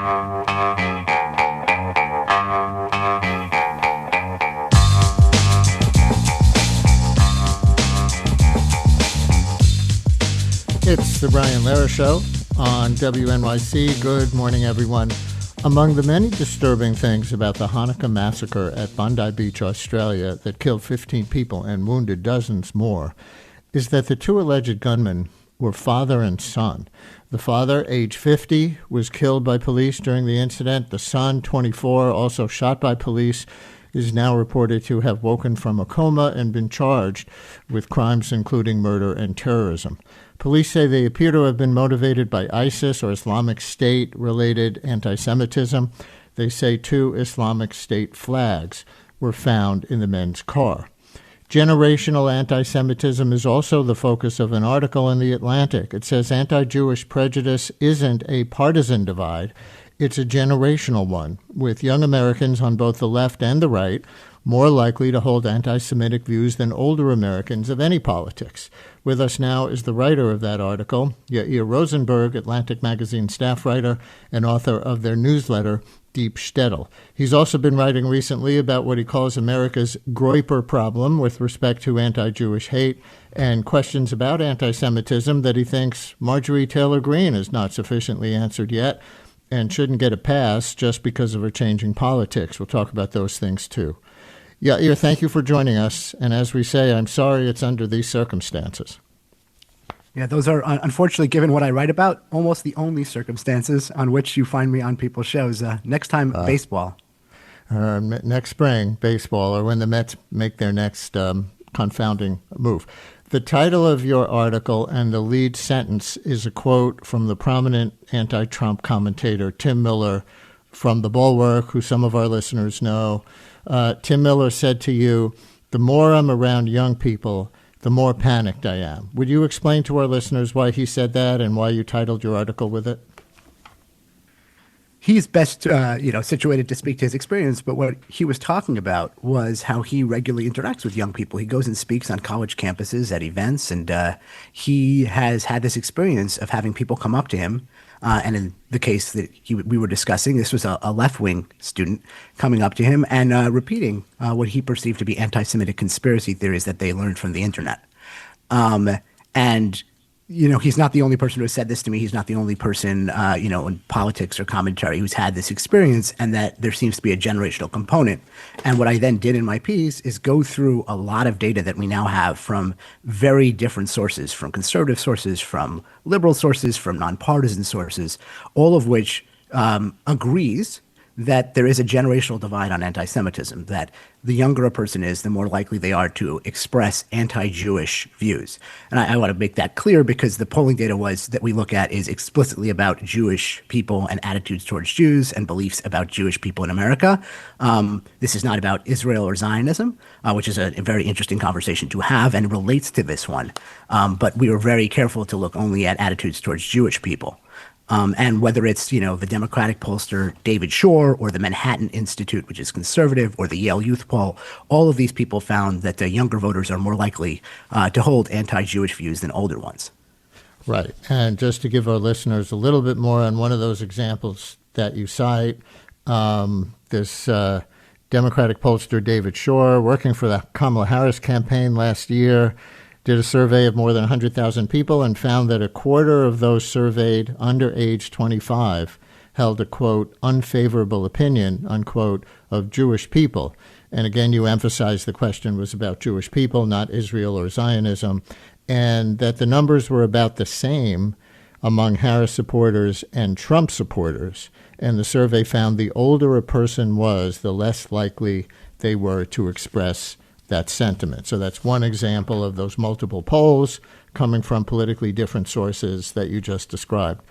It's the Brian Lehrer Show on WNYC. Good morning, everyone. Among the many disturbing things about the Hanukkah massacre at Bondi Beach, Australia, that killed 15 people and wounded dozens more, is that the two alleged gunmen were father and son. The father, age 50, was killed by police during the incident. The son, 24, also shot by police, is now reported to have woken from a coma and been charged with crimes including murder and terrorism. Police say they appear to have been motivated by ISIS or Islamic State-related anti-Semitism. They say 2 Islamic State flags were found in the men's car. Generational anti-Semitism is also the focus of an article in The Atlantic. It says anti-Jewish prejudice isn't a partisan divide. It's a generational one, with young Americans on both the left and the right more likely to hold anti-Semitic views than older Americans of any politics. With us now is the writer of that article, Yair Rosenberg, Atlantic Magazine staff writer and author of their newsletter, Deep Shtetl. He's also been writing recently about what he calls America's Groyper problem with respect to anti-Jewish hate and questions about anti-Semitism that he thinks Marjorie Taylor Greene has not sufficiently answered yet and shouldn't get a pass just because of her changing politics. We'll talk about those things too. Yair, thank you for joining us. And as we say, I'm sorry it's under these circumstances. Yeah, those are, unfortunately, given what I write about, almost the only circumstances on which you find me on people's shows. Next time, baseball. Next spring, baseball, or when the Mets make their next confounding move. The title of your article and the lead sentence is a quote from the prominent anti-Trump commentator Tim Miller from The Bulwark, who some of our listeners know. Tim Miller said to you, "The more I'm around young people, the more panicked I am." Would you explain to our listeners why he said that and why you titled your article with it? He's best, situated to speak to his experience. But what he was talking about was how he regularly interacts with young people. He goes and speaks on college campuses at events, and he has had this experience of having people come up to him. And in the case that we were discussing, this was a left-wing student coming up to him and repeating what he perceived to be anti-Semitic conspiracy theories that they learned from the internet. He's not the only person who has said this to me. He's not the only person, in politics or commentary who's had this experience, and that there seems to be a generational component. And what I then did in my piece is go through a lot of data that we now have from very different sources, from conservative sources, from liberal sources, from nonpartisan sources, all of which agrees that there is a generational divide on anti-Semitism, that the younger a person is, the more likely they are to express anti-Jewish views. And I want to make that clear because the polling data that we look at is explicitly about Jewish people and attitudes towards Jews and beliefs about Jewish people in America. This is not about Israel or Zionism, which is a very interesting conversation to have and relates to this one. But we were very careful to look only at attitudes towards Jewish people. And whether it's, the Democratic pollster David Shore or the Manhattan Institute, which is conservative, or the Yale Youth Poll, all of these people found that the younger voters are more likely to hold anti-Jewish views than older ones. Right. And just to give our listeners a little bit more on one of those examples that you cite, this Democratic pollster David Shore, working for the Kamala Harris campaign last year, did a survey of more than 100,000 people and found that a quarter of those surveyed under age 25 held a, quote, unfavorable opinion, unquote, of Jewish people. And again, you emphasized the question was about Jewish people, not Israel or Zionism, and that the numbers were about the same among Harris supporters and Trump supporters. And the survey found the older a person was, the less likely they were to express that sentiment. So that's one example of those multiple polls coming from politically different sources that you just described.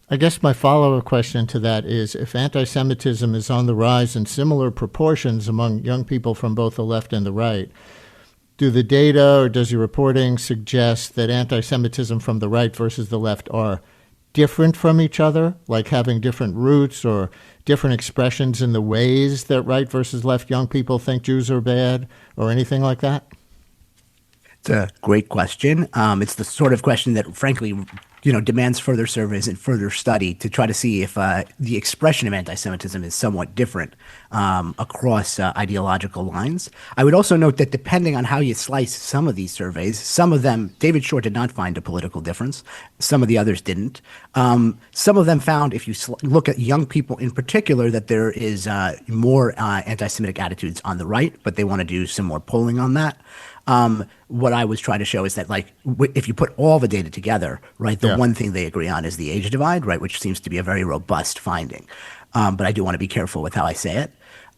I guess my follow-up question to that is, if anti-Semitism is on the rise in similar proportions among young people from both the left and the right, do the data or does your reporting suggest that anti-Semitism from the right versus the left are different from each other, like having different roots or different expressions in the ways that right versus left young people think Jews are bad or anything like that? It's a great question. It's the sort of question that, frankly, demands further surveys and further study to try to see if the expression of anti-Semitism is somewhat different across ideological lines. I would also note that depending on how you slice some of these surveys, some of them, David Shor did not find a political difference. Some of the others didn't. Some of them found, if you look at young people in particular, that there is more anti-Semitic attitudes on the right, but they want to do some more polling on that. What I was trying to show is that, like, if you put all the data together, right, the one thing they agree on is the age divide, right, which seems to be a very robust finding. But I do want to be careful with how I say it.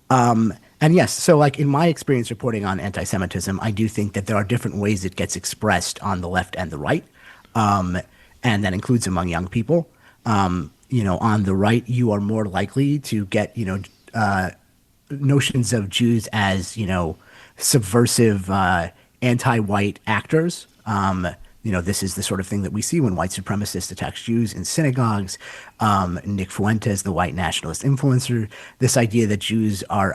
And yes, so like in my experience reporting on anti-Semitism, I do think that there are different ways it gets expressed on the left and the right, and that includes among young people. On the right, you are more likely to get, notions of Jews as, subversive, anti-white actors. This is the sort of thing that we see when white supremacists attack Jews in synagogues. Nick Fuentes, the white nationalist influencer, this idea that Jews are,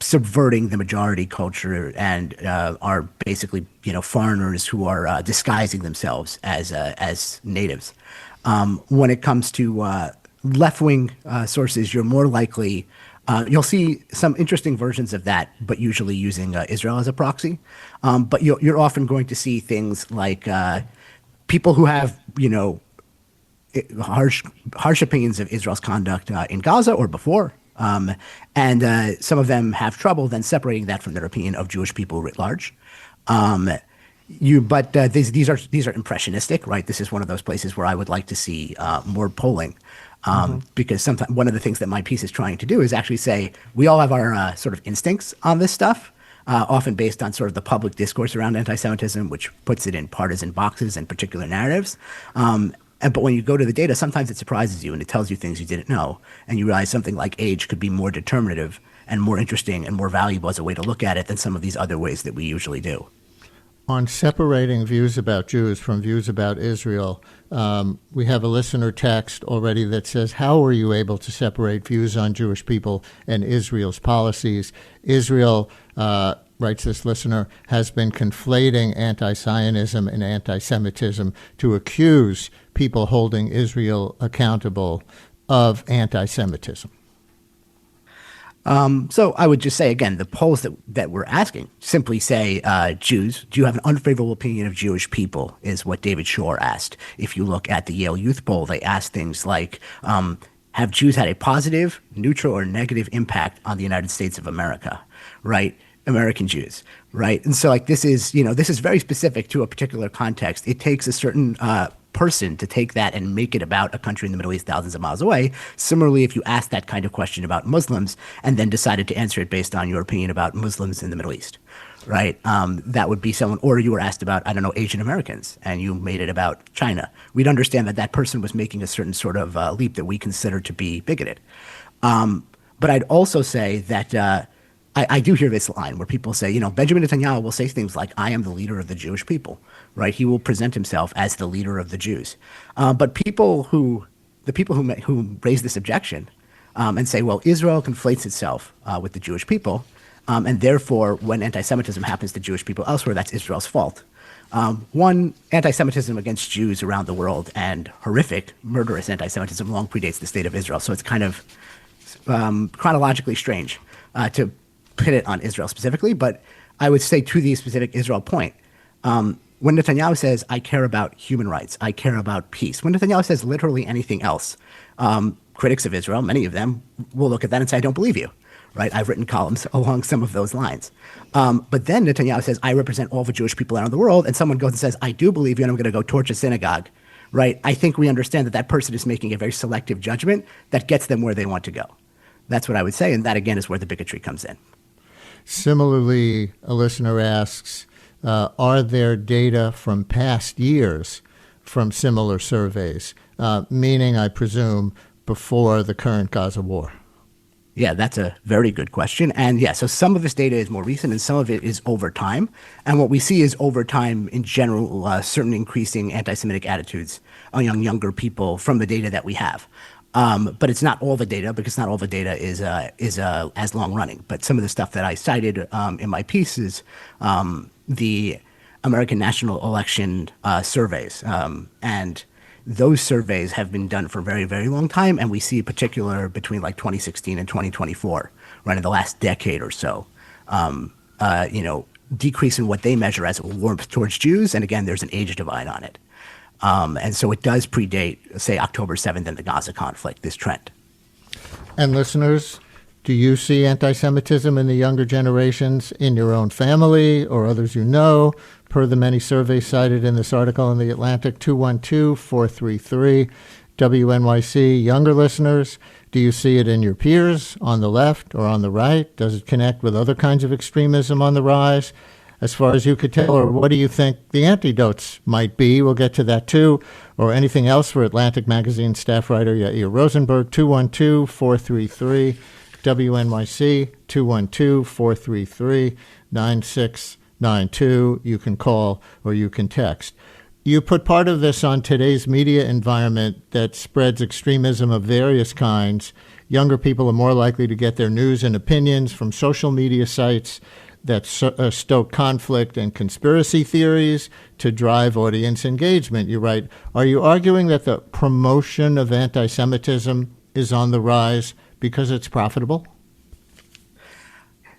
subverting the majority culture and are basically, foreigners who are disguising themselves as natives. When it comes to left-wing sources, you're more likely you'll see some interesting versions of that, but usually using Israel as a proxy. But you're often going to see things like people who have, harsh opinions of Israel's conduct in Gaza or before. And some of them have trouble then separating that from their opinion of Jewish people writ large. These are impressionistic, right? This is one of those places where I would like to see more polling. Because sometimes one of the things that my piece is trying to do is actually say we all have our sort of instincts on this stuff, often based on sort of the public discourse around anti-Semitism, which puts it in partisan boxes and particular narratives. But when you go to the data, sometimes it surprises you and it tells you things you didn't know. And you realize something like age could be more determinative and more interesting and more valuable as a way to look at it than some of these other ways that we usually do. On separating views about Jews from views about Israel, we have a listener text already that says, how were you able to separate views on Jewish people and Israel's policies? Israel, writes this listener, has been conflating anti-Zionism and anti-Semitism to accuse people holding Israel accountable of anti-Semitism. So I would just say, again, the polls that we're asking simply say, Jews, do you have an unfavorable opinion of Jewish people, is what David Shor asked. If you look at the Yale Youth Poll, they asked things like, have Jews had a positive, neutral, or negative impact on the United States of America, right? American Jews, right? And so like this is very specific to a particular context. It takes a certain person to take that and make it about a country in the Middle East thousands of miles away. Similarly, if you ask that kind of question about Muslims and then decided to answer it based on your opinion about Muslims in the Middle East, right? That would be someone, or you were asked about, I don't know, Asian Americans, and you made it about China. We'd understand that that person was making a certain sort of leap that we consider to be bigoted. But I'd also say that I do hear this line where people say, Benjamin Netanyahu will say things like, I am the leader of the Jewish people, right? He will present himself as the leader of the Jews. But the people who raise this objection and say, well, Israel conflates itself with the Jewish people, and therefore when anti-Semitism happens to Jewish people elsewhere, that's Israel's fault. One, anti-Semitism against Jews around the world and horrific, murderous anti-Semitism long predates the state of Israel. So it's kind of chronologically strange to put it on Israel specifically, but I would say to the specific Israel point, when Netanyahu says, I care about human rights, I care about peace, when Netanyahu says literally anything else, critics of Israel, many of them, will look at that and say, I don't believe you, right? I've written columns along some of those lines. But then Netanyahu says, I represent all the Jewish people around the world, and someone goes and says, I do believe you, and I'm going to go torch a synagogue, right? I think we understand that that person is making a very selective judgment that gets them where they want to go. That's what I would say, and that, again, is where the bigotry comes in. Similarly, a listener asks, are there data from past years from similar surveys, meaning, I presume, before the current Gaza war? Yeah, that's a very good question. And yeah, so some of this data is more recent and some of it is over time. And what we see is over time, in general, certain increasing anti-Semitic attitudes among younger people from the data that we have. But it's not all the data, because not all the data is as long running. But some of the stuff that I cited in my piece is the American National Election surveys. And those surveys have been done for a very, very long time. And we see in particular between like 2016 and 2024, right in the last decade or so, decrease in what they measure as warmth towards Jews. And again, there's an age divide on it. And so it does predate, say, October 7th and the Gaza conflict, this trend. And listeners, do you see anti-Semitism in the younger generations in your own family or others you know? Per the many surveys cited in this article in The Atlantic, 212-433. WNYC, younger listeners, do you see it in your peers on the left or on the right? Does it connect with other kinds of extremism on the rise? As far as you could tell, or what do you think the antidotes might be? We'll get to that too. Or anything else for Atlantic Magazine staff writer Yair Rosenberg, 212-433. WNYC, 212-433-9692. You can call or you can text. You put part of this on today's media environment that spreads extremism of various kinds. Younger people are more likely to get their news and opinions from social media sites that stoke conflict and conspiracy theories to drive audience engagement. You write, are you arguing that the promotion of anti-Semitism is on the rise because it's profitable?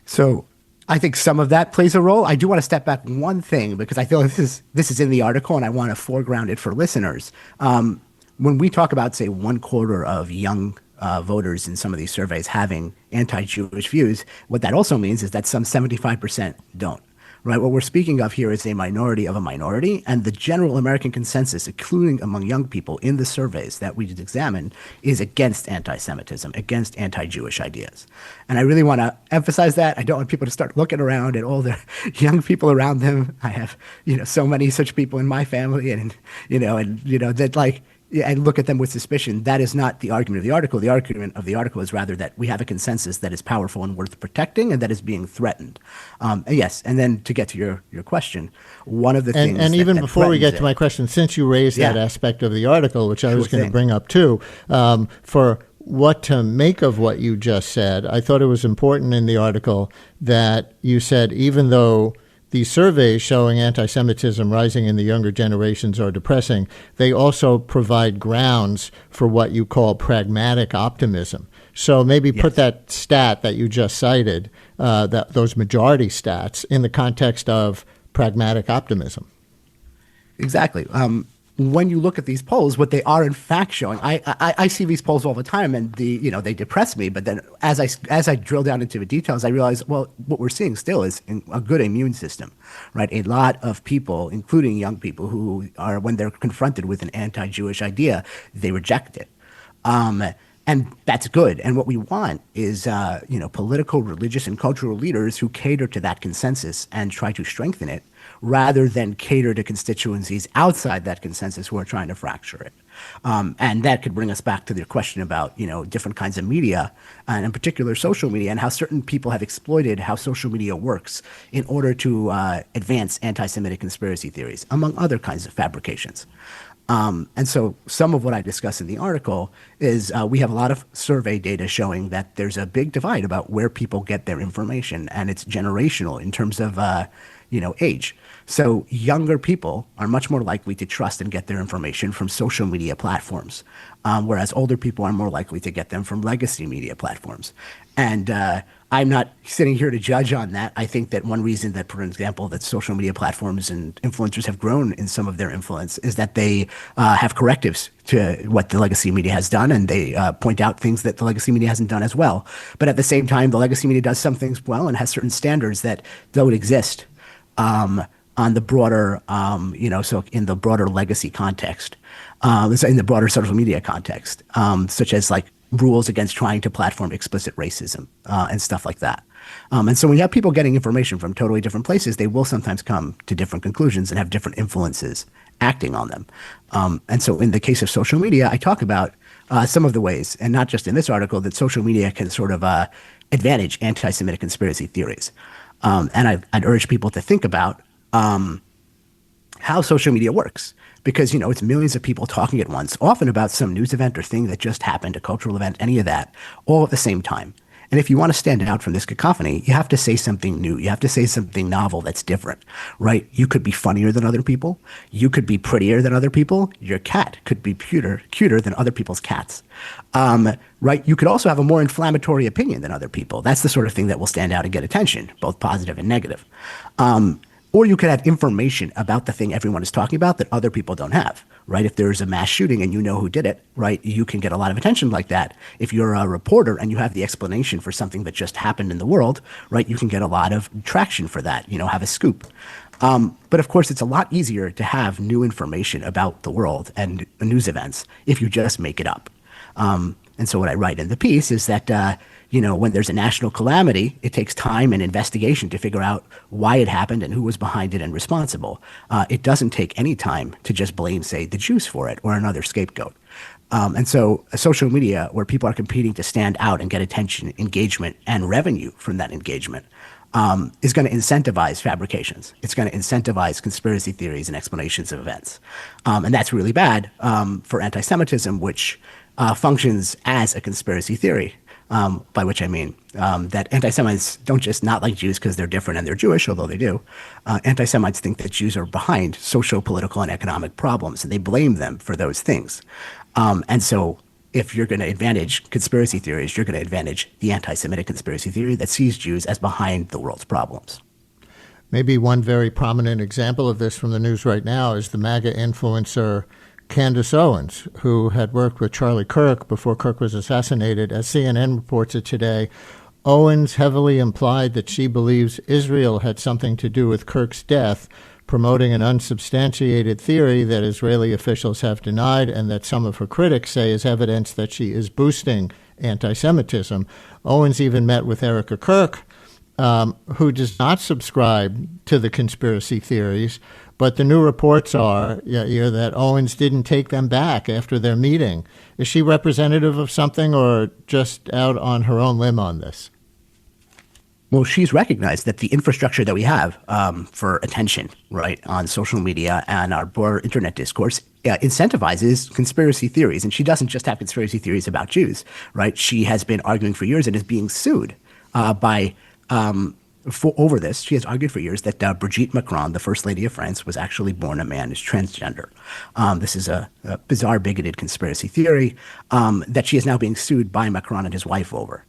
So I think some of that plays a role. I do want to step back one thing because I feel like this is in the article and I want to foreground it for listeners. When we talk about, say, 1/4 of young voters in some of these surveys having anti-Jewish views, what that also means is that some 75% don't. Right? What we're speaking of here is a minority of a minority, and the general American consensus, including among young people in the surveys that we did examine, is against anti-Semitism, against anti-Jewish ideas. And I really want to emphasize that. I don't want people to start looking around at all the young people around them. I have, so many such people in my family, and that like. And look at them with suspicion. That is not the argument of the article. The argument of the article is rather that we have a consensus that is powerful and worth protecting and that is being threatened. Yes, and then to get to your question, one of the things and even before we get to my question, since you raised that aspect of the article, which I was going to bring up too, for what to make of what you just said, I thought it was important in the article that you said even though these surveys showing anti-Semitism rising in the younger generations are depressing, they also provide grounds for what you call pragmatic optimism. So maybe put that stat that you just cited, those majority stats, in the context of pragmatic optimism. Exactly. When you look at these polls, what they are in fact showing, I see these polls all the time, and they depress me. But then, as I drill down into the details, I realize, well, what we're seeing still is a good immune system, right? A lot of people, including young people, who are, when they're confronted with an anti-Jewish idea, they reject it. And that's good. And what we want is, political, religious, and cultural leaders who cater to that consensus and try to strengthen it, rather than cater to constituencies outside that consensus who are trying to fracture it. And that could bring us back to the question about, different kinds of media, and in particular social media, and how certain people have exploited how social media works in order to advance anti-Semitic conspiracy theories, among other kinds of fabrications. And so some of what I discuss in the article is we have a lot of survey data showing that there's a big divide about where people get their information, and it's generational in terms of age. So younger people are much more likely to trust and get their information from social media platforms, whereas older people are more likely to get them from legacy media platforms. And I'm not sitting here to judge on that. I think that one reason that, for example, that social media platforms and influencers have grown in some of their influence is that they have correctives to what the legacy media has done, and they point out things that the legacy media hasn't done as well. But at the same time, the legacy media does some things well and has certain standards that don't exist on the broader, so in the broader legacy context, in the broader social media context, such as like rules against trying to platform explicit racism and stuff like that. And so when you have people getting information from totally different places, they will sometimes come to different conclusions and have different influences acting on them. And so in the case of social media, I talk about some of the ways, and not just in this article, that social media can sort of advantage anti-Semitic conspiracy theories. And I'd urge people to think about how social media works, because, it's millions of people talking at once, often about some news event or thing that just happened, a cultural event, any of that, all at the same time. And if you want to stand out from this cacophony, you have to say something new. You have to say something novel that's different, right? You could be funnier than other people. You could be prettier than other people. Your cat could be cuter than other people's cats, right? You could also have a more inflammatory opinion than other people. That's the sort of thing that will stand out and get attention, both positive and negative. Or you could have information about the thing everyone is talking about that other people don't have, right? If there's a mass shooting and you know who did it, right, you can get a lot of attention like that. If you're a reporter and you have the explanation for something that just happened in the world, right, you can get a lot of traction for that, have a scoop. But of course, it's a lot easier to have new information about the world and news events if you just make it up. And so what I write in the piece is that, when there's a national calamity, it takes time and investigation to figure out why it happened and who was behind it and responsible. It doesn't take any time to just blame, say, the Jews for it or another scapegoat. And so social media, where people are competing to stand out and get attention, engagement, and revenue from that engagement, is going to incentivize fabrications. It's going to incentivize conspiracy theories and explanations of events. And that's really bad for anti-Semitism, which functions as a conspiracy theory. By which I mean that anti-Semites don't just not like Jews because they're different and they're Jewish, although they do. Anti-Semites think that Jews are behind social, political, and economic problems, and they blame them for those things. And so if you're going to advantage conspiracy theories, you're going to advantage the anti-Semitic conspiracy theory that sees Jews as behind the world's problems. Maybe one very prominent example of this from the news right now is the MAGA influencer Candace Owens, who had worked with Charlie Kirk before Kirk was assassinated. As CNN reports it today, Owens heavily implied that she believes Israel had something to do with Kirk's death, promoting an unsubstantiated theory that Israeli officials have denied and that some of her critics say is evidence that she is boosting anti-Semitism. Owens even met with Erica Kirk, who does not subscribe to the conspiracy theories, but the new reports are that Owens didn't take them back after their meeting. Is she representative of something or just out on her own limb on this? Well, she's recognized that the infrastructure that we have for attention, right, on social media and our broader internet discourse incentivizes conspiracy theories. And she doesn't just have conspiracy theories about Jews, right? She has been arguing for years and is being sued over this. She has argued for years that Brigitte Macron, the First Lady of France, was actually born a man, is transgender. This is a bizarre, bigoted conspiracy theory that she is now being sued by Macron and his wife over.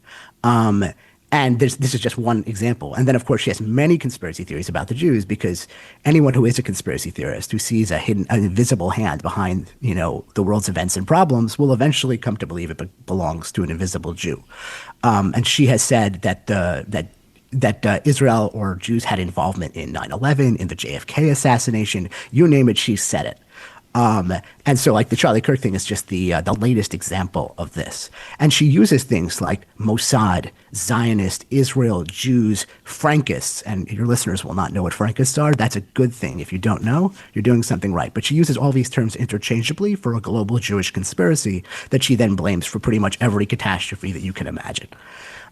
And this is just one example. And then, of course, she has many conspiracy theories about the Jews, because anyone who is a conspiracy theorist, who sees an invisible hand behind, the world's events and problems, will eventually come to believe it belongs to an invisible Jew. And she has said that Israel or Jews had involvement in 9/11, in the JFK assassination. You name it, she said it. And so, like, the Charlie Kirk thing is just the latest example of this. And she uses things like Mossad, Zionist, Israel, Jews, Frankists. And your listeners will not know what Frankists are. That's a good thing. If you don't know, you're doing something right. But she uses all these terms interchangeably for a global Jewish conspiracy that she then blames for pretty much every catastrophe that you can imagine.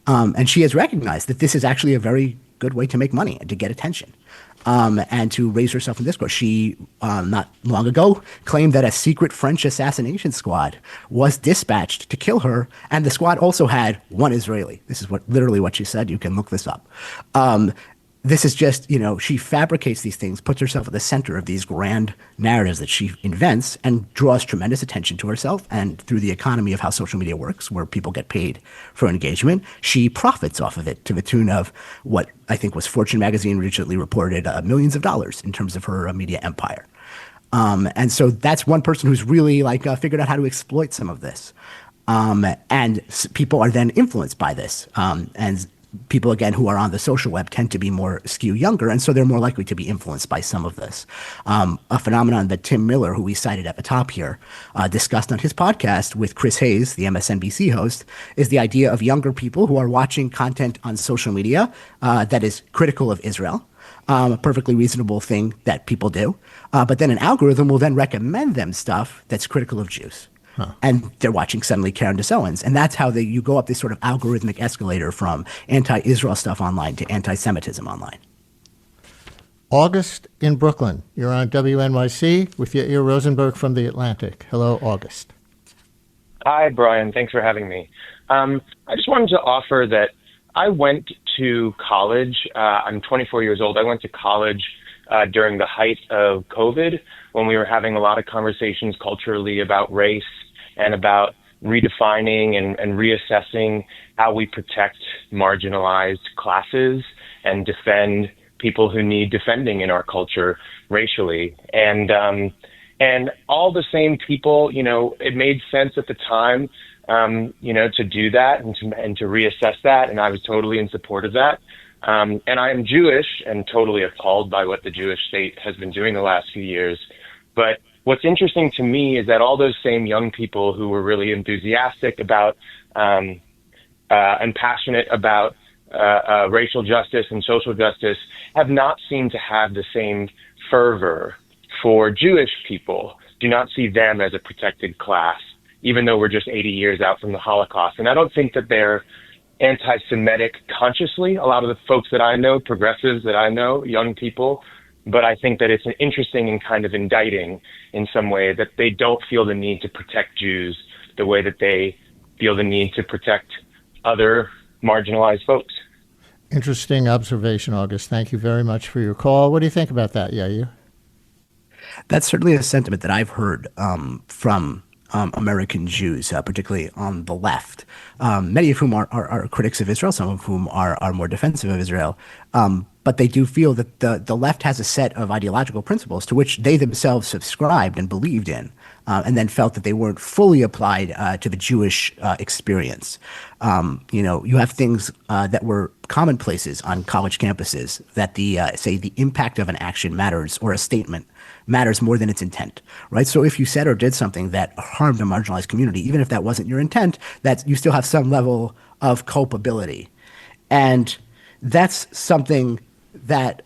And she has recognized that this is actually a very good way to make money and to get attention. And to raise herself in discourse. She, not long ago, claimed that a secret French assassination squad was dispatched to kill her, and the squad also had one Israeli. This is literally what she said. You can look this up. This is just, she fabricates these things, puts herself at the center of these grand narratives that she invents, and draws tremendous attention to herself. And through the economy of how social media works, where people get paid for engagement, she profits off of it to the tune of what I think was Fortune magazine recently reported millions of dollars in terms of her media empire. And so that's one person who's really figured out how to exploit some of this. And people are then influenced by this. And people, again, who are on the social web tend to be more skew younger, and so they're more likely to be influenced by some of this. A phenomenon that Tim Miller, who we cited at the top here, discussed on his podcast with Chris Hayes, the MSNBC host, is the idea of younger people who are watching content on social media that is critical of Israel. A perfectly reasonable thing that people do. But then an algorithm will then recommend them stuff that's critical of Jews. Huh. And they're watching suddenly Candace Owens. And that's how you go up this sort of algorithmic escalator from anti-Israel stuff online to anti-Semitism online. August in Brooklyn. You're on WNYC with Yair Rosenberg from The Atlantic. Hello, August. Hi, Brian. Thanks for having me. I just wanted to offer that I went to college. I'm 24 years old. I went to college during the height of COVID when we were having a lot of conversations culturally about race and about redefining and reassessing how we protect marginalized classes and defend people who need defending in our culture racially. And all the same people, it made sense at the time, to do that and to reassess that. And I was totally in support of that. And I am Jewish and totally appalled by what the Jewish state has been doing the last few years. But what's interesting to me is that all those same young people who were really enthusiastic about and passionate about racial justice and social justice have not seemed to have the same fervor for Jewish people. Do not see them as a protected class, even though we're just 80 years out from the Holocaust. And I don't think that they're anti-Semitic consciously, a lot of the folks that I know, progressives that I know, young people, but I think that it's an interesting and kind of indicting in some way that they don't feel the need to protect Jews the way that they feel the need to protect other marginalized folks. Interesting observation, August. Thank you very much for your call. What do you think about that, Yair? That's certainly a sentiment that I've heard from American Jews, particularly on the left, many of whom are critics of Israel, some of whom are more defensive of Israel. But they do feel that the left has a set of ideological principles to which they themselves subscribed and believed in, and then felt that they weren't fully applied to the Jewish experience. You have things that were commonplaces on college campuses that say the impact of an action matters, or a statement matters more than its intent, right? So if you said or did something that harmed a marginalized community, even if that wasn't your intent, that you still have some level of culpability. And that's something that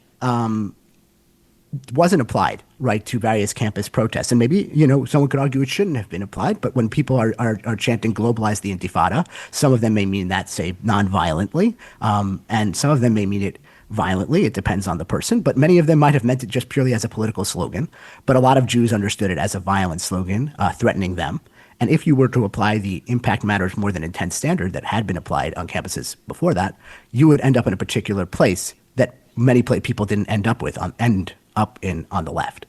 wasn't applied, right, to various campus protests. And maybe, someone could argue it shouldn't have been applied, but when people are chanting globalize the Intifada, some of them may mean that, say, non-violently, and some of them may mean it violently. It depends on the person, but many of them might have meant it just purely as a political slogan. But a lot of Jews understood it as a violent slogan, threatening them. And if you were to apply the impact matters more than intent standard that had been applied on campuses before that, you would end up in a particular place that many people didn't end up on the left.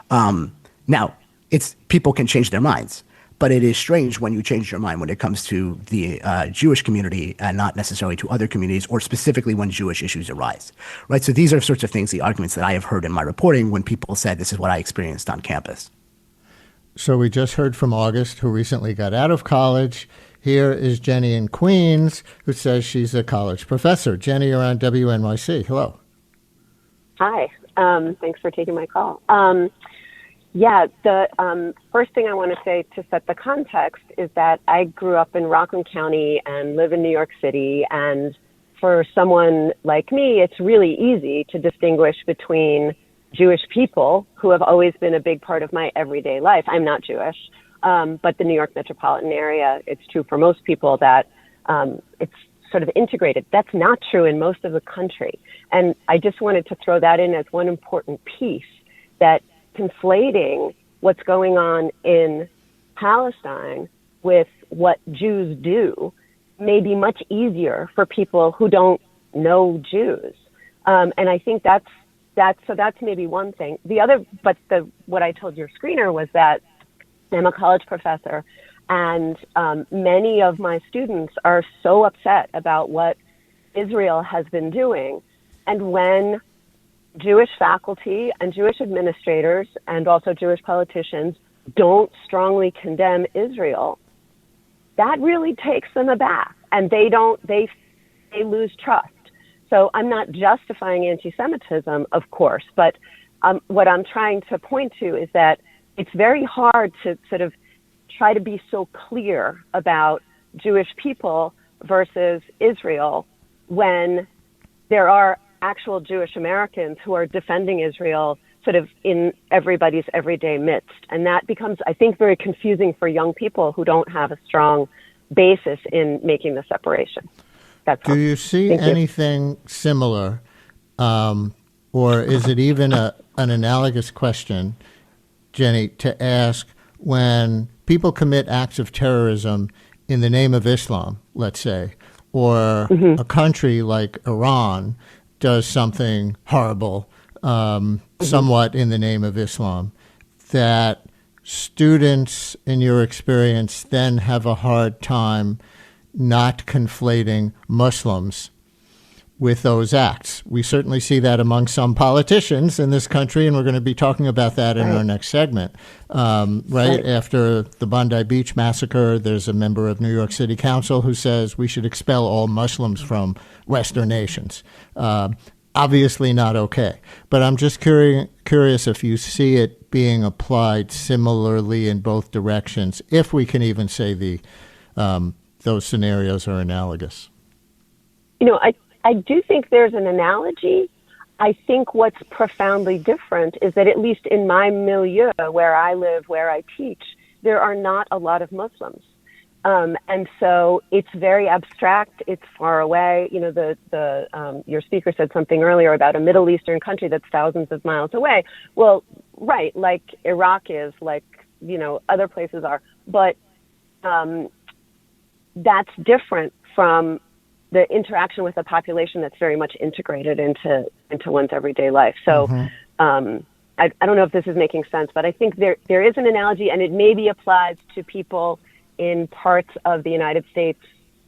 Now, people can change their minds, but it is strange when you change your mind when it comes to the Jewish community and not necessarily to other communities, or specifically when Jewish issues arise, right? So these are sorts of things, the arguments that I have heard in my reporting when people said this is what I experienced on campus. So we just heard from August, who recently got out of college. Here is Jenny in Queens, who says she's a college professor. Jenny, you're on WNYC. Hello. Hi. Thanks for taking my call. The first thing I want to say to set the context is that I grew up in Rockland County and live in New York City. And for someone like me, it's really easy to distinguish between Jewish people, who have always been a big part of my everyday life. I'm not Jewish, but the New York metropolitan area, it's true for most people that it's sort of integrated. That's not true in most of the country. And I just wanted to throw that in as one important piece, that conflating what's going on in Palestine with what Jews do may be much easier for people who don't know Jews. And I think that's maybe one thing. What I told your screener was that I'm a college professor, and many of my students are so upset about what Israel has been doing. And when Jewish faculty and Jewish administrators and also Jewish politicians don't strongly condemn Israel, that really takes them aback, and they lose trust. So I'm not justifying anti-Semitism, of course, but what I'm trying to point to is that it's very hard to sort of try to be so clear about Jewish people versus Israel when there are actual Jewish Americans who are defending Israel sort of in everybody's everyday midst. And that becomes, I think, very confusing for young people who don't have a strong basis in making the separation. Do you see anything similar, or is it even an analogous question, Jenny, to ask when people commit acts of terrorism in the name of Islam, let's say, or a country like Iran does something horrible, somewhat in the name of Islam, that students, in your experience, then have a hard time not conflating Muslims with those acts. We certainly see that among some politicians in this country, and we're going to be talking about that in our next segment. Right after the Bondi Beach massacre, there's a member of New York City Council who says we should expel all Muslims from Western nations. Obviously not okay. But I'm just curious if you see it being applied similarly in both directions, if we can even say those scenarios are analogous. I do think there's an analogy. I think what's profoundly different is that at least in my milieu, where I live, where I teach, there are not a lot of Muslims. And so it's very abstract. It's far away. Your speaker said something earlier about a Middle Eastern country that's thousands of miles away. Well, right, like Iraq is, like, other places are. But that's different from the interaction with a population that's very much integrated into one's everyday life. So I don't know if this is making sense, but I think there is an analogy, and it maybe applies to people in parts of the United States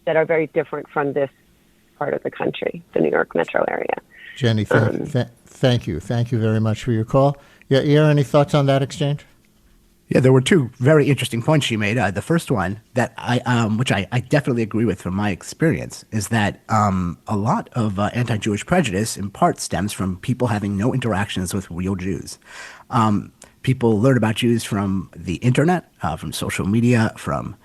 that are very different from this part of the country, the New York metro area. Jenny, thank you. Thank you very much for your call. Yair, any thoughts on that exchange? Yeah, there were two very interesting points she made. The first one that which I definitely agree with from my experience, is that a lot of anti-Jewish prejudice in part stems from people having no interactions with real Jews. People learn about Jews from the internet, from social media, from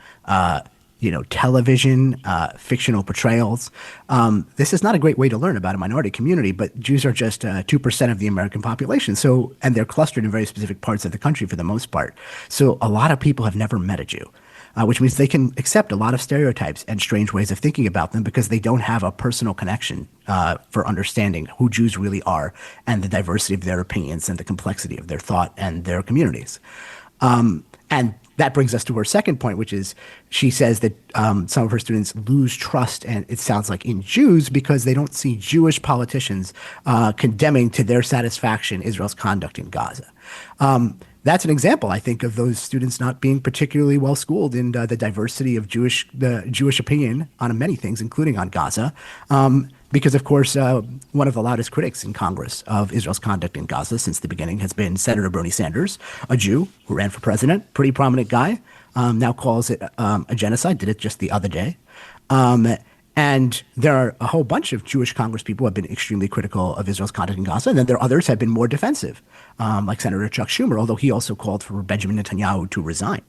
television, fictional portrayals. This is not a great way to learn about a minority community, but Jews are just 2% of the American population. So, and they're clustered in very specific parts of the country for the most part. So a lot of people have never met a Jew, which means they can accept a lot of stereotypes and strange ways of thinking about them because they don't have a personal connection for understanding who Jews really are and the diversity of their opinions and the complexity of their thought and their communities. And that brings us to her second point, which is she says that some of her students lose trust, and it sounds like in Jews, because they don't see Jewish politicians condemning to their satisfaction Israel's conduct in Gaza. That's an example, I think, of those students not being particularly well schooled in the diversity of the Jewish opinion on many things, including on Gaza. Because, of course, one of the loudest critics in Congress of Israel's conduct in Gaza since the beginning has been Senator Bernie Sanders, a Jew who ran for president, pretty prominent guy, now calls it a genocide, did it just the other day. And there are a whole bunch of Jewish congresspeople who have been extremely critical of Israel's conduct in Gaza, and then there are others who have been more defensive, like Senator Chuck Schumer, although he also called for Benjamin Netanyahu to resign.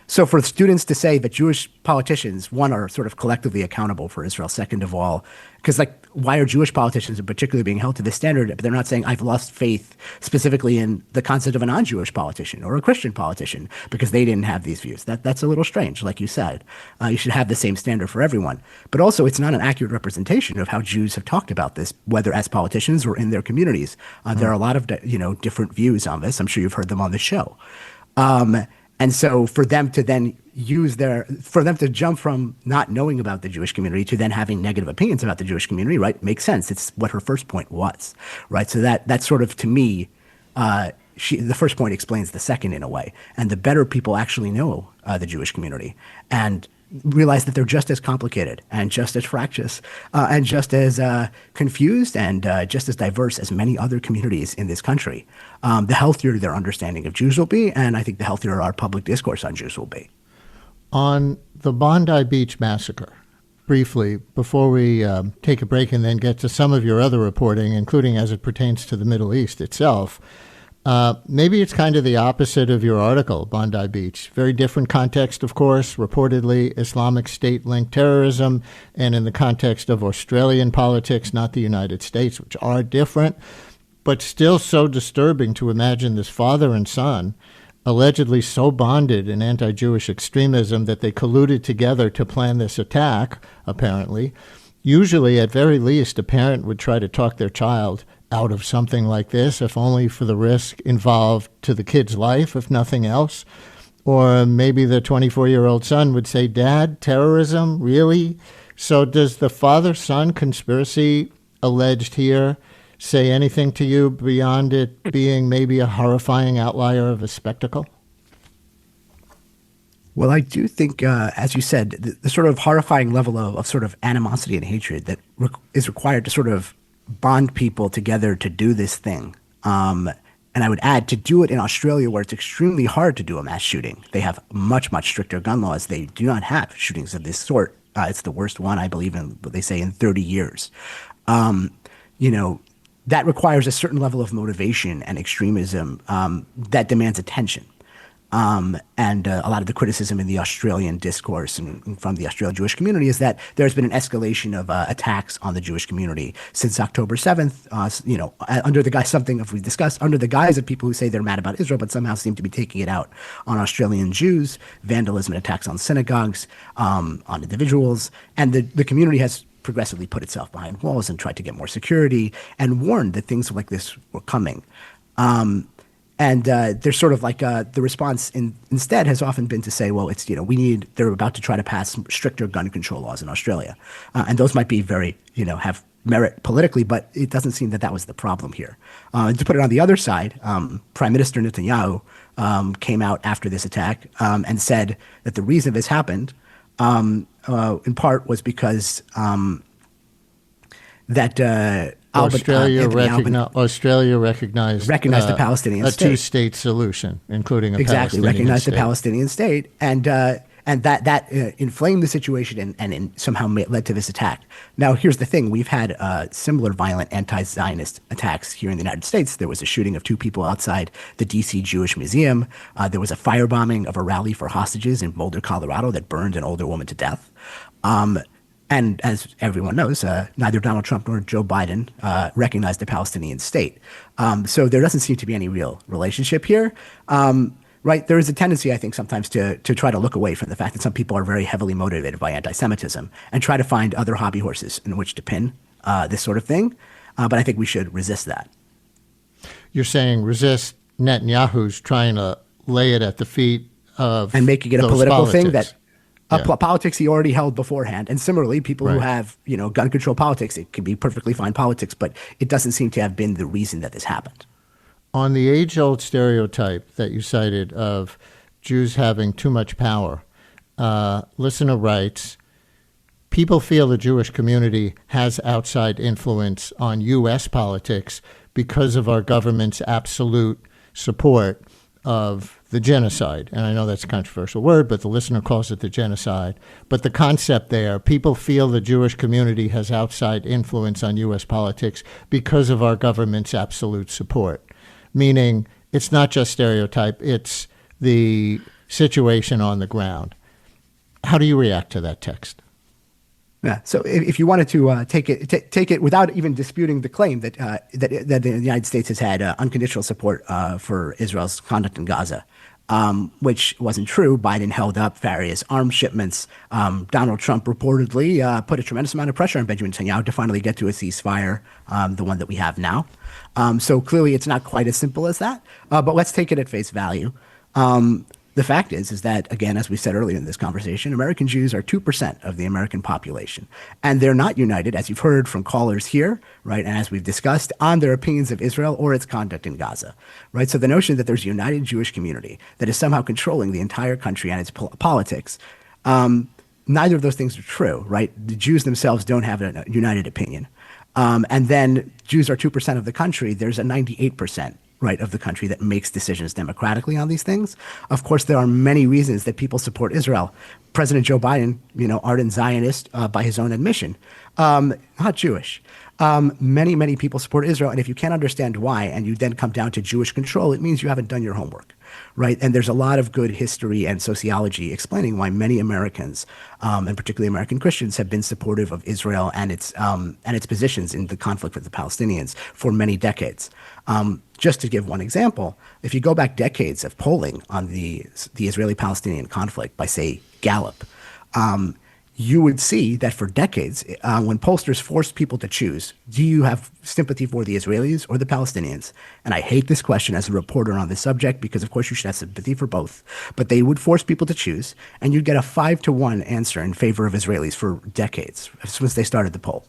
So for students to say that Jewish politicians, one, are sort of collectively accountable for Israel, second of all, because why are Jewish politicians in particular being held to this standard? But they're not saying I've lost faith specifically in the concept of a non-Jewish politician or a Christian politician because they didn't have these views. That's a little strange, like you said. You should have the same standard for everyone. But also, it's not an accurate representation of how Jews have talked about this, whether as politicians or in their communities. There are a lot of different views on this. I'm sure you've heard them on the show. And so for them to then for them to jump from not knowing about the Jewish community to then having negative opinions about the Jewish community, right, makes sense. It's what her first point was, right? So that sort of, to me, the first point explains the second in a way. And the better people actually know the Jewish community and realize that they're just as complicated and just as fractious and just as confused and just as diverse as many other communities in this country, the healthier their understanding of Jews will be, and I think the healthier our public discourse on Jews will be. On the Bondi Beach massacre, briefly, before we take a break and then get to some of your other reporting, including as it pertains to the Middle East itself, maybe it's kind of the opposite of your article, Bondi Beach. Very different context, of course, reportedly Islamic State-linked terrorism, and in the context of Australian politics, not the United States, which are different, but still so disturbing to imagine this father and son allegedly so bonded in anti-Jewish extremism that they colluded together to plan this attack, apparently. Usually, at very least, a parent would try to talk their child out of something like this, if only for the risk involved to the kid's life, if nothing else. Or maybe the 24-year-old son would say, Dad, terrorism, really? So does the father-son conspiracy alleged here say anything to you beyond it being maybe a horrifying outlier of a spectacle? Well, I do think, as you said, the sort of horrifying level of sort of animosity and hatred that is required to sort of bond people together to do this thing. And I would add, to do it in Australia, where it's extremely hard to do a mass shooting. They have much, much stricter gun laws. They do not have shootings of this sort. It's the worst one, I believe, in what they say in 30 years. That requires a certain level of motivation and extremism that demands attention. And a lot of the criticism in the Australian discourse and from the Australian Jewish community is that there's been an escalation of attacks on the Jewish community since October 7th, under the guise, something if we discussed, under the guise of people who say they're mad about Israel, but somehow seem to be taking it out on Australian Jews, vandalism and attacks on synagogues, on individuals. And the community has progressively put itself behind walls and tried to get more security and warned that things like this were coming. And there's sort of like the response instead has often been to say, well, they're about to try to pass stricter gun control laws in Australia. And those might be very, have merit politically, but it doesn't seem that was the problem here. To put it on the other side, Prime Minister Netanyahu came out after this attack and said that the reason this happened in part was because Australia recognized the Palestinian state. A two-state solution, including a Palestinian recognized state. the Palestinian state, and that inflamed the situation and somehow led to this attack. Now, here's the thing: we've had similar violent anti-Zionist attacks here in the United States. There was a shooting of 2 people outside the D.C. Jewish Museum. There was a firebombing of a rally for hostages in Boulder, Colorado, that burned an older woman to death. And as everyone knows, neither Donald Trump nor Joe Biden recognized the Palestinian state. So there doesn't seem to be any real relationship here. Right? There is a tendency, I think, sometimes to try to look away from the fact that some people are very heavily motivated by anti-Semitism and try to find other hobby horses in which to pin this sort of thing. But I think we should resist that. You're saying resist Netanyahu's trying to lay it at the feet of and making it a political politics. thing that politics he already held beforehand. And similarly, people who have, gun control politics, it can be perfectly fine politics, but it doesn't seem to have been the reason that this happened. On the age-old stereotype that you cited of Jews having too much power, listener writes, people feel the Jewish community has outside influence on U.S. politics because of our government's absolute support of the genocide. And I know that's a controversial word, but the listener calls it the genocide. But the concept there, people feel the Jewish community has outside influence on U.S. politics because of our government's absolute support. Meaning it's not just stereotype, it's the situation on the ground. How do you react to that text? Yeah. So if you wanted to take it without even disputing the claim that the United States has had unconditional support for Israel's conduct in Gaza, which wasn't true. Biden held up various arms shipments. Donald Trump reportedly put a tremendous amount of pressure on Benjamin Netanyahu to finally get to a ceasefire, the one that we have now. So clearly it's not quite as simple as that. But let's take it at face value. The fact is that, again, as we said earlier in this conversation, American Jews are 2% of the American population. And they're not united, as you've heard from callers here, right, and as we've discussed, on their opinions of Israel or its conduct in Gaza, right? So the notion that there's a united Jewish community that is somehow controlling the entire country and its politics, neither of those things are true, right? The Jews themselves don't have a united opinion. And then Jews are 2% of the country. There's a 98%. Right, of the country that makes decisions democratically on these things. Of course, there are many reasons that people support Israel. President Joe Biden, ardent Zionist by his own admission, not Jewish. Many people support Israel, and if you can't understand why, and you then come down to Jewish control, it means you haven't done your homework, right? And there's a lot of good history and sociology explaining why many Americans, and particularly American Christians, have been supportive of Israel and its positions in the conflict with the Palestinians for many decades. Just to give one example, if you go back decades of polling on the Israeli-Palestinian conflict by, say, Gallup, you would see that for decades, when pollsters forced people to choose, do you have sympathy for the Israelis or the Palestinians? And I hate this question as a reporter on this subject because, of course, you should have sympathy for both. But they would force people to choose, and you'd get a 5-to-1 answer in favor of Israelis for decades since they started the poll.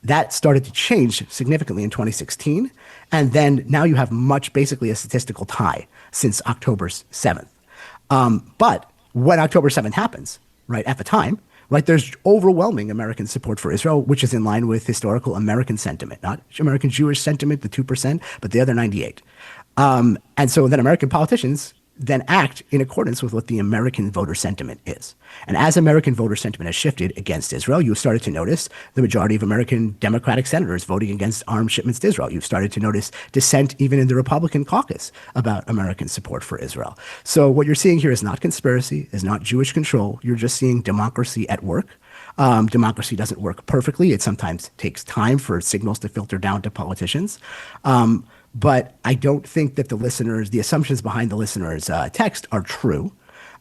That started to change significantly in 2016. And then now you have basically a statistical tie since October 7th. But when October 7th happens, right, at the time, right, there's overwhelming American support for Israel, which is in line with historical American sentiment, not American Jewish sentiment, the 2%, but the other 98. And so then American politicians then act in accordance with what the American voter sentiment is. And as American voter sentiment has shifted against Israel, you've started to notice the majority of American Democratic senators voting against arms shipments to Israel. You've started to notice dissent even in the Republican caucus about American support for Israel. So what you're seeing here is not conspiracy, is not Jewish control. You're just seeing democracy at work. Democracy doesn't work perfectly. It sometimes takes time for signals to filter down to politicians. But I don't think that the assumptions behind the listener's text are true.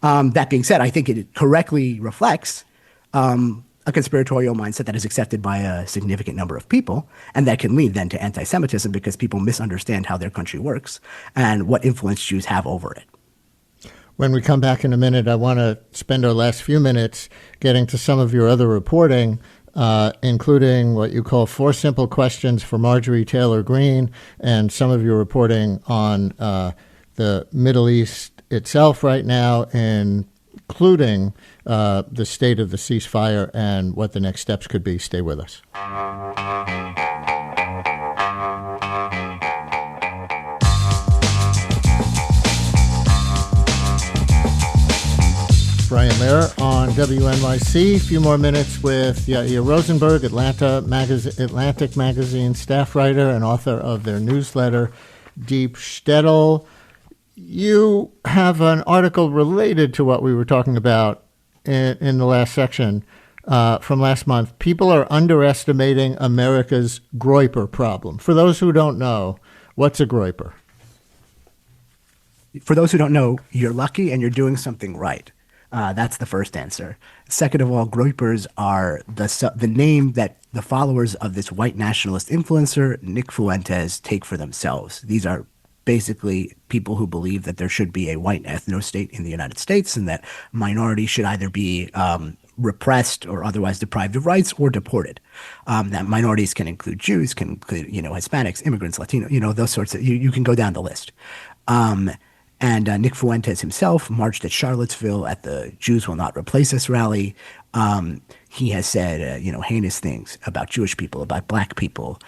That being said, I think it correctly reflects a conspiratorial mindset that is accepted by a significant number of people, and that can lead then to anti-Semitism because people misunderstand how their country works and what influence Jews have over it. When we come back in a minute, I want to spend our last few minutes getting to some of your other reporting, including what you call 4 simple questions for Marjorie Taylor Greene, and some of your reporting on the Middle East itself right now, including the state of the ceasefire and what the next steps could be. Stay with us. Brian Lehrer on WNYC. A few more minutes with Yair Rosenberg, Atlantic Magazine staff writer and author of their newsletter, Deep Shtetl. You have an article related to what we were talking about in the last section from last month. People are underestimating America's groyper problem. For those who don't know, what's a groyper? For those who don't know, you're lucky and you're doing something right. That's the first answer. Second of all, groypers are the name that the followers of this white nationalist influencer, Nick Fuentes, take for themselves. These are basically people who believe that there should be a white ethno-state in the United States and that minorities should either be repressed or otherwise deprived of rights or deported. That minorities can include Jews, can include, Hispanics, immigrants, Latino, those sorts of, you can go down the list. And Nick Fuentes himself marched at Charlottesville at the Jews Will Not Replace Us rally. He has said, heinous things about Jewish people, about black people.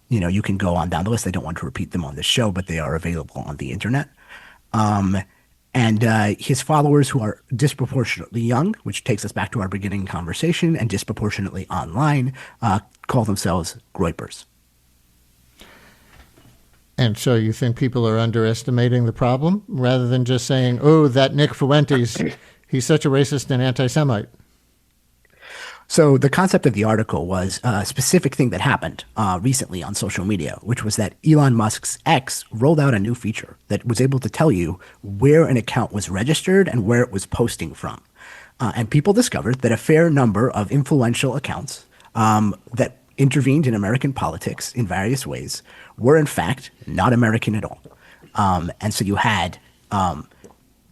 You can go on down the list. I don't want to repeat them on this show, but they are available on the internet. And his followers, who are disproportionately young, which takes us back to our beginning conversation, and disproportionately online, call themselves groypers. And so you think people are underestimating the problem rather than just saying, oh, that Nick Fuentes, he's such a racist and anti-Semite? So the concept of the article was a specific thing that happened recently on social media, which was that Elon Musk's X rolled out a new feature that was able to tell you where an account was registered and where it was posting from. And people discovered that a fair number of influential accounts that intervened in American politics in various ways were in fact not American at all. And so you had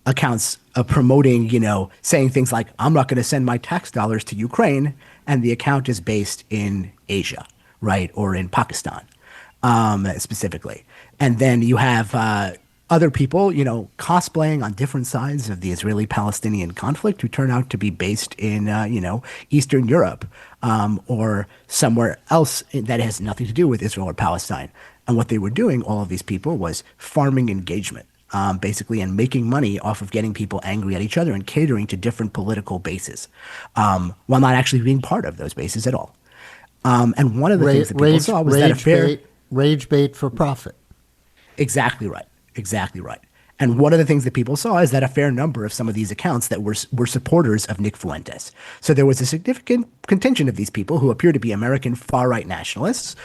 accounts promoting, saying things like, I'm not going to send my tax dollars to Ukraine, and the account is based in Asia, right, or in Pakistan specifically. And then you have other people, cosplaying on different sides of the Israeli-Palestinian conflict who turn out to be based in, Eastern Europe or somewhere else that has nothing to do with Israel or Palestine. And what they were doing, all of these people, was farming engagement, basically, and making money off of getting people angry at each other and catering to different political bases, while not actually being part of those bases at all. And one of the things that people saw was that rage bait for profit. Exactly right. Exactly right. And one of the things that people saw is that a fair number of some of these accounts that were supporters of Nick Fuentes. So there was a significant contingent of these people who appear to be American far-right nationalists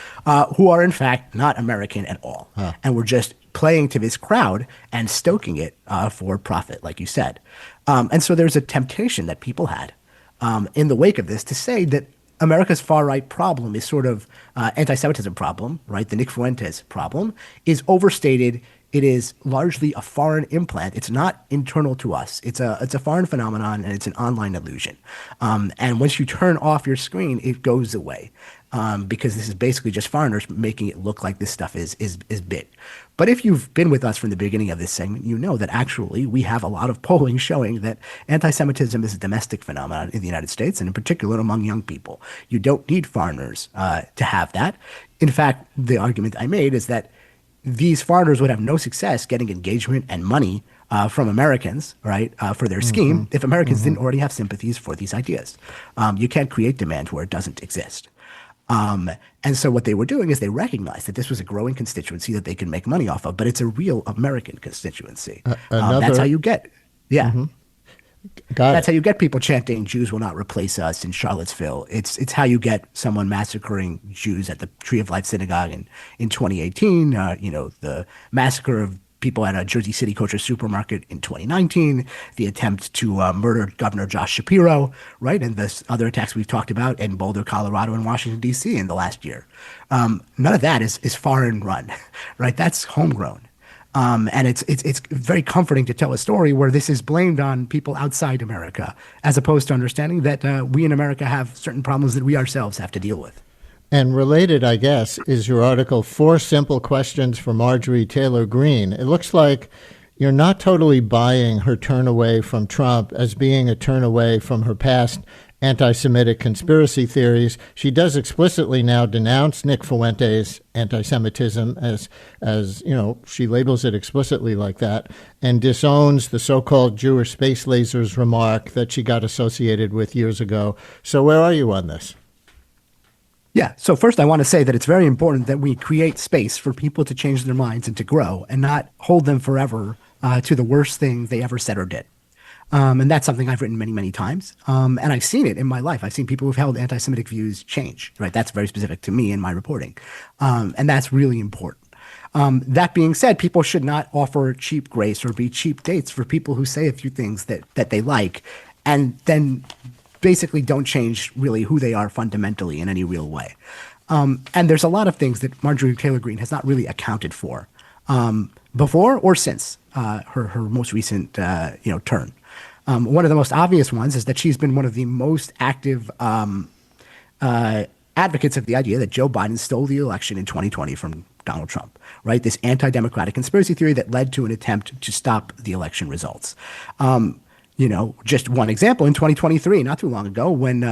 who are in fact not American at all. And were just playing to this crowd and stoking it for profit, like you said. And so there's a temptation that people had in the wake of this to say that America's far-right problem is sort of anti-Semitism problem, right? The Nick Fuentes problem is overstated. It is largely a foreign implant. It's not internal to us. It's a foreign phenomenon, and it's an online illusion. And once you turn off your screen, it goes away, because this is basically just foreigners making it look like this stuff is big. But if you've been with us from the beginning of this segment, you know that actually we have a lot of polling showing that anti-Semitism is a domestic phenomenon in the United States, and in particular among young people. You don't need foreigners to have that. In fact, the argument I made is that these foreigners would have no success getting engagement and money from Americans, right, for their scheme, if Americans didn't already have sympathies for these ideas. You can't create demand where it doesn't exist. And so what they were doing is they recognized that this was a growing constituency that they could make money off of, but it's a real American constituency. That's how you get, that's how you get people chanting "Jews will not replace us" in Charlottesville. It's how you get someone massacring Jews at the Tree of Life Synagogue in 2018. The massacre of people at a Jersey City kosher supermarket in 2019, the attempt to murder Governor Josh Shapiro, right, and the other attacks we've talked about in Boulder, Colorado, and Washington, D.C. in the last year. None of that is foreign run, right? That's homegrown. And it's very comforting to tell a story where this is blamed on people outside America, as opposed to understanding that we in America have certain problems that we ourselves have to deal with. And related, I guess, is your article, 4 Simple Questions for Marjorie Taylor Greene. It looks like you're not totally buying her turn away from Trump as being a turn away from her past anti-Semitic conspiracy theories. She does explicitly now denounce Nick Fuentes' anti-Semitism as she labels it explicitly like that, and disowns the so-called Jewish space lasers remark that she got associated with years ago. So where are you on this? Yeah. So first, I want to say that it's very important that we create space for people to change their minds and to grow, and not hold them forever to the worst thing they ever said or did. And that's something I've written many, many times. And I've seen it in my life. I've seen people who've held anti-Semitic views change, right? That's very specific to me in my reporting. And that's really important. That being said, people should not offer cheap grace or be cheap dates for people who say a few things that they like, and then basically don't change really who they are fundamentally in any real way. And there's a lot of things that Marjorie Taylor Greene has not really accounted for before or since her most recent turn. One of the most obvious ones is that she's been one of the most active advocates of the idea that Joe Biden stole the election in 2020 from Donald Trump, right? This anti-democratic conspiracy theory that led to an attempt to stop the election results. Just one example, in 2023, not too long ago, when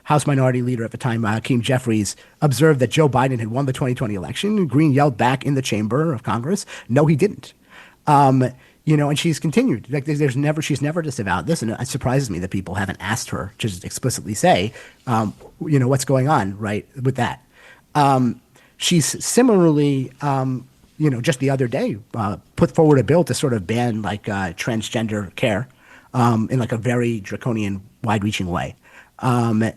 House Minority Leader at the time, Hakeem Jeffries, observed that Joe Biden had won the 2020 election, Greene yelled back in the chamber of Congress, "No, he didn't." And she's continued. Like, she's never disavowed this, and it surprises me that people haven't asked her to just explicitly say, what's going on, right, with that. She's similarly, just the other day, put forward a bill to sort of ban transgender care. In a very draconian, wide-reaching way. And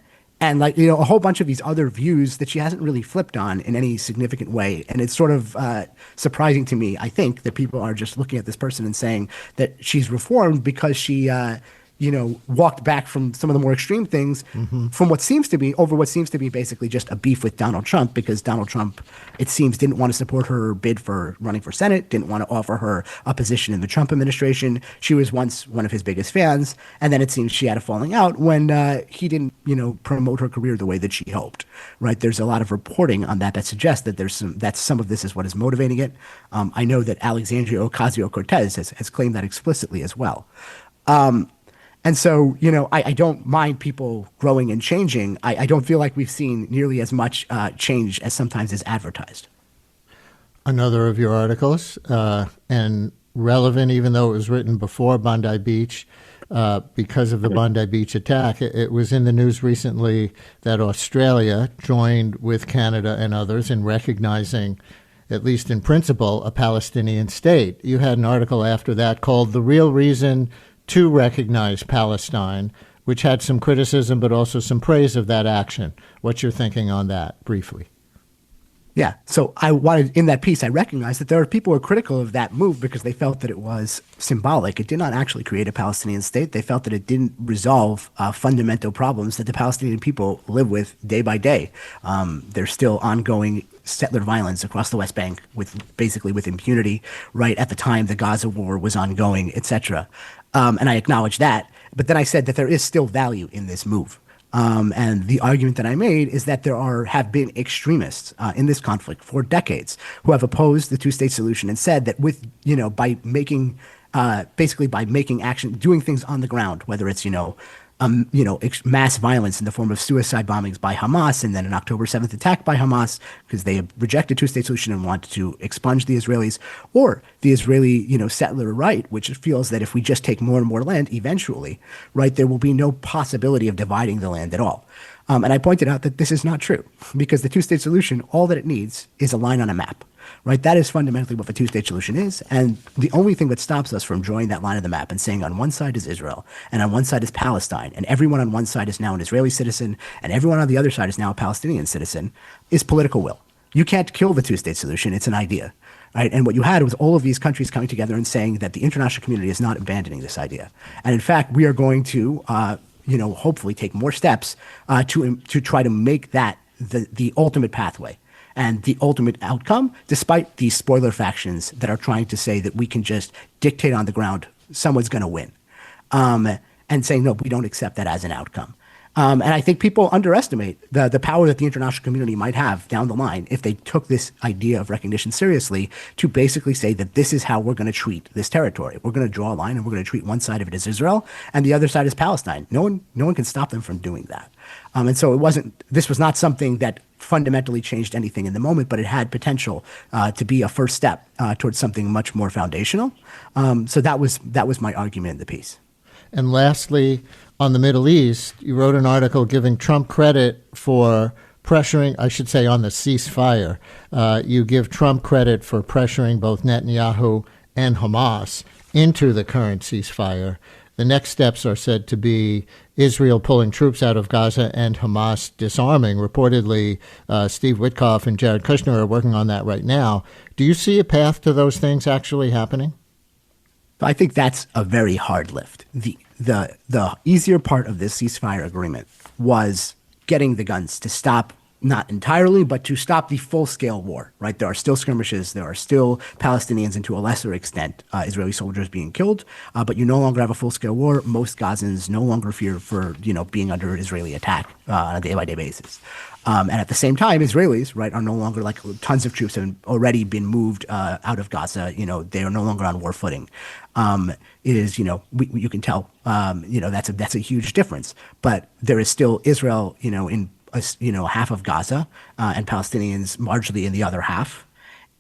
a whole bunch of these other views that she hasn't really flipped on in any significant way. And it's sort of surprising to me, I think, that people are just looking at this person and saying that she's reformed because she walked back from some of the more extreme things from what seems to be basically just a beef with Donald Trump, because Donald Trump, it seems, didn't want to support her bid for running for Senate, didn't want to offer her a position in the Trump administration. She was once one of his biggest fans, and then it seems she had a falling out when he didn't, promote her career the way that she hoped, right? There's a lot of reporting on that suggests that some of this is what is motivating it. I know that Alexandria Ocasio-Cortez has claimed that explicitly as well. And so, I don't mind people growing and changing. I don't feel like we've seen nearly as much change as sometimes is advertised. Another of your articles, and relevant even though it was written before Bondi Beach, because of the Bondi Beach attack. It was in the news recently that Australia joined with Canada and others in recognizing, at least in principle, a Palestinian state. You had an article after that called "The Real Reason to Recognize Palestine," which had some criticism but also some praise of that action. What's your thinking on that, briefly? Yeah. So I wanted, in that piece, I recognized that there are people who are critical of that move because they felt that it was symbolic. It did not actually create a Palestinian state. They felt that it didn't resolve fundamental problems that the Palestinian people live with day by day. There's still ongoing settler violence across the West Bank with impunity right at the time the Gaza war was ongoing, etc. And I acknowledge that. But then I said that there is still value in this move. And the argument that I made is that have been extremists in this conflict for decades who have opposed the two-state solution and said that by making action, doing things on the ground, whether it's mass violence in the form of suicide bombings by Hamas, and then an October 7th attack by Hamas because they rejected two-state solution and wanted to expunge the Israelis, or the Israeli, settler right, which feels that if we just take more and more land, eventually, right, there will be no possibility of dividing the land at all. And I pointed out that this is not true because the two-state solution, all that it needs is a line on a map. Right, that is fundamentally what the two-state solution is, and the only thing that stops us from drawing that line of the map and saying on one side is Israel, and on one side is Palestine, and everyone on one side is now an Israeli citizen, and everyone on the other side is now a Palestinian citizen, is political will. You can't kill the two-state solution; it's an idea, right? And what you had was all of these countries coming together and saying that the international community is not abandoning this idea, and in fact, we are going to, hopefully take more steps to try to make that the ultimate pathway. And the ultimate outcome, despite these spoiler factions that are trying to say that we can just dictate on the ground, someone's going to win, and saying, no, we don't accept that as an outcome. And I think people underestimate the power that the international community might have down the line if they took this idea of recognition seriously to basically say that this is how we're going to treat this territory. We're going to draw a line and we're going to treat one side of it as Israel and the other side as Palestine. No one can stop them from doing that. And so this was not something that fundamentally changed anything in the moment, but it had potential to be a first step towards something much more foundational. So that was my argument in the piece. And lastly, on the Middle East, you wrote an article giving Trump credit for pressuring, I should say, on the ceasefire. You give Trump credit for pressuring both Netanyahu and Hamas into the current ceasefire. The next steps are said to be Israel pulling troops out of Gaza and Hamas disarming. Reportedly, Steve Witkoff and Jared Kushner are working on that right now. Do you see a path to those things actually happening? I think that's a very hard lift. The easier part of this ceasefire agreement was getting the guns to stop, not entirely, but to stop the full-scale war, right? There are still skirmishes. There are still Palestinians, and to a lesser extent, Israeli soldiers being killed. But you no longer have a full-scale war. Most Gazans no longer fear for, being under Israeli attack on a day-by-day basis. And at the same time, Israelis, right, are no longer tons of troops have already been moved out of Gaza. They are no longer on war footing. It is, you can tell, that's a huge difference. But there is still Israel, in half of Gaza and Palestinians largely in the other half.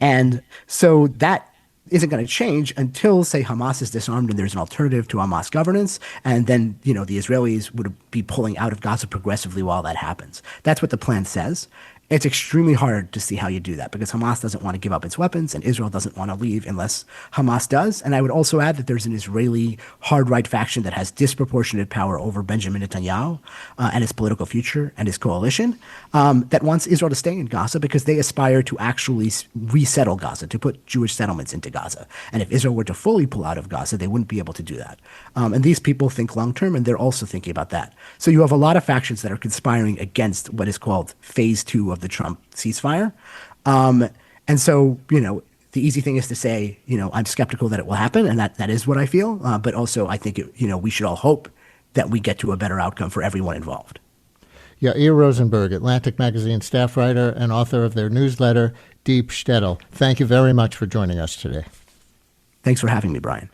And so that isn't going to change until, say, Hamas is disarmed and there's an alternative to Hamas governance. And then, the Israelis would be pulling out of Gaza progressively while that happens. That's what the plan says. It's extremely hard to see how you do that because Hamas doesn't want to give up its weapons and Israel doesn't want to leave unless Hamas does. And I would also add that there's an Israeli hard-right faction that has disproportionate power over Benjamin Netanyahu and his political future and his coalition that wants Israel to stay in Gaza because they aspire to actually resettle Gaza, to put Jewish settlements into Gaza. And if Israel were to fully pull out of Gaza, they wouldn't be able to do that. And these people think long-term, and they're also thinking about that. So you have a lot of factions that are conspiring against what is called phase 2 of the Trump ceasefire. And so, the easy thing is to say, I'm skeptical that it will happen, and that is what I feel. But also, I think, we should all hope that we get to a better outcome for everyone involved. Yair Rosenberg, Atlantic Magazine staff writer and author of their newsletter, Deep Shtetl. Thank you very much for joining us today. Thanks for having me, Brian.